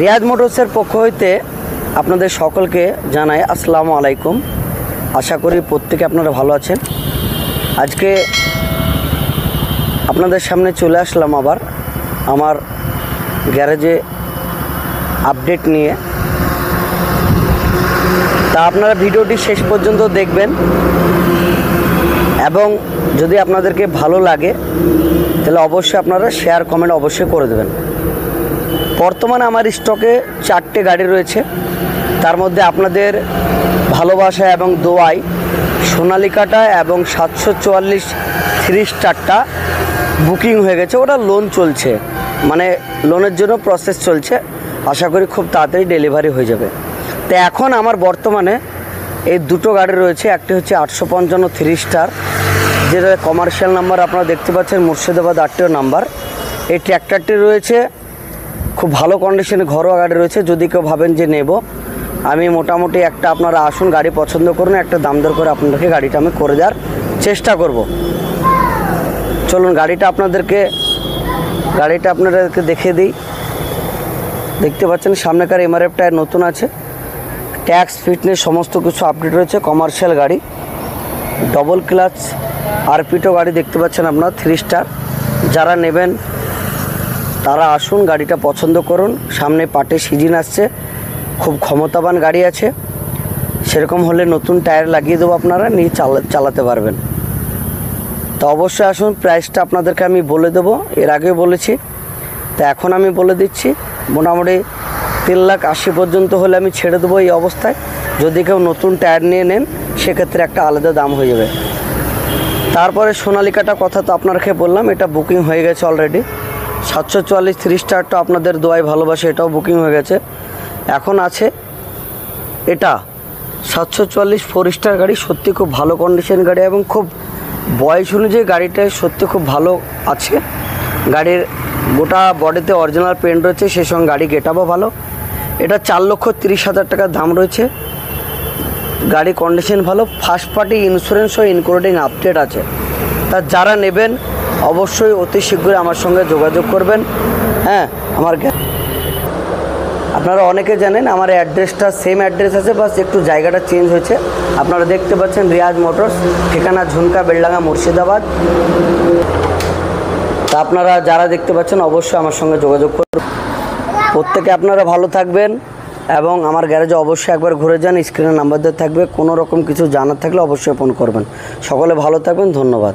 রিয়াজ মোটরসের পক্ষ হইতে আপনাদের সকলকে জানাই আসসালামু আলাইকুম। আশা করি প্রত্যেকে আপনারা ভালো আছেন। আজকে আপনাদের সামনে চলে আসলাম আবার আমার গ্যারেজে আপডেট নিয়ে। তা আপনারা ভিডিওটি শেষ পর্যন্ত দেখবেন এবং যদি আপনাদেরকে ভালো লাগে তাহলে অবশ্যই আপনারা শেয়ার কমেন্ট অবশ্যই করে দেবেন। বর্তমানে আমার স্টকে 4টে গাড়ি রয়েছে, তার মধ্যে আপনাদের ভালোবাসা এবং দোয়াই সোনালিকাটা এবং 744 3 স্টারটা বুকিং হয়ে গেছে। ওটা লোন চলছে, মানে লোনের জন্য প্রসেস চলছে। আশা করি খুব তাড়াতাড়ি ডেলিভারি হয়ে যাবে। তো এখন আমার বর্তমানে এই দুটো গাড়ি রয়েছে। একটি হচ্ছে 855 3 স্টার, যেটা কমার্শিয়াল নাম্বার আপনারা দেখতে পাচ্ছেন, মুর্শিদাবাদ RTO নাম্বার। এই ট্র্যাক্টরটি রয়েছে খুব ভালো কন্ডিশনে, ঘরোয়া গাড়ি রয়েছে। যদি কেউ ভাবেন যে নেব, আমি মোটামুটি একটা আপনারা আসুন, গাড়ি পছন্দ করুন, একটা দাম দর করে আপনাদেরকে গাড়িটা আমি করে দেওয়ার চেষ্টা করব। চলুন গাড়িটা আপনাদেরকে দেখিয়ে দিই। দেখতে পাচ্ছেন সামনেকার MRF টায়ার নতুন আছে, ট্যাক্স ফিটনেস সমস্ত কিছু আপডেট রয়েছে। কমার্শিয়াল গাড়ি, ডবল ক্লাচ RPO গাড়ি দেখতে পাচ্ছেন আপনার 3 স্টার। যারা নেবেন তারা আসুন, গাড়িটা পছন্দ করুন। সামনে পাটে সিজন আসছে, খুব ক্ষমতাবান গাড়ি আছে। সেরকম হলে নতুন টায়ার লাগিয়ে দেবো, আপনারা নিয়ে চালাতে পারবেন। তো অবশ্যই আসুন। প্রাইসটা আপনাদেরকে আমি বলে দেবো, এর আগেও বলেছি, তো এখন আমি বলে দিচ্ছি। মোটামুটি 3,80,000 পর্যন্ত হলে আমি ছেড়ে দেবো এই অবস্থায়। যদি কেউ নতুন টায়ার নিয়ে নেন সেক্ষেত্রে একটা আলাদা দাম হয়ে যাবে। তারপরে সোনালিকাটা কথা তো আপনাকে বললাম, এটা বুকিং হয়ে গেছে অলরেডি। 744 3 স্টারটা আপনাদের দোয়াই ভালোবাসে, এটাও বুকিং হয়ে গেছে। এখন আছে এটা 744 4 স্টার গাড়ি। সত্যি খুব ভালো কন্ডিশন গাড়ি এবং খুব বয়স অনুযায়ী গাড়িটা সত্যি খুব ভালো আছে। গাড়ির গোটা বডিতে অরিজিনাল পেন্ট রয়েছে, সেই সঙ্গে গাড়ি গেটআপও ভালো। এটা 4,30,000 টাকার দাম রয়েছে। গাড়ি কন্ডিশন ভালো, ফার্স্ট পার্টি ইন্স্যুরেন্সও ইনক্লুডিং আপডেট আছে। তা যারা নেবেন অবশ্যই অতি শীঘ্রই আমার সঙ্গে যোগাযোগ করবেন। হ্যাঁ, আপনারা অনেকে জানেন আমার অ্যাড্রেসটা সেম অ্যাড্রেস আছে, বাস একটু জায়গাটা চেঞ্জ হয়েছে। আপনারা দেখতে পাচ্ছেন রিয়াজ মোটরস, ঠিকানা ঝুনকা, বেলডাঙ্গা, মুর্শিদাবাদ। তা আপনারা যারা দেখতে পাচ্ছেন অবশ্যই আমার সঙ্গে যোগাযোগ করুন। প্রত্যেকে আপনারা ভালো থাকবেন এবং আমার গ্যারেজে অবশ্যই একবার ঘুরে যান। স্ক্রিনে নাম্বার দেওয়া থাকবে, কোনো রকম কিছু জানার থাকলে অবশ্যই ফোন করবেন। সকলে ভালো থাকবেন, ধন্যবাদ।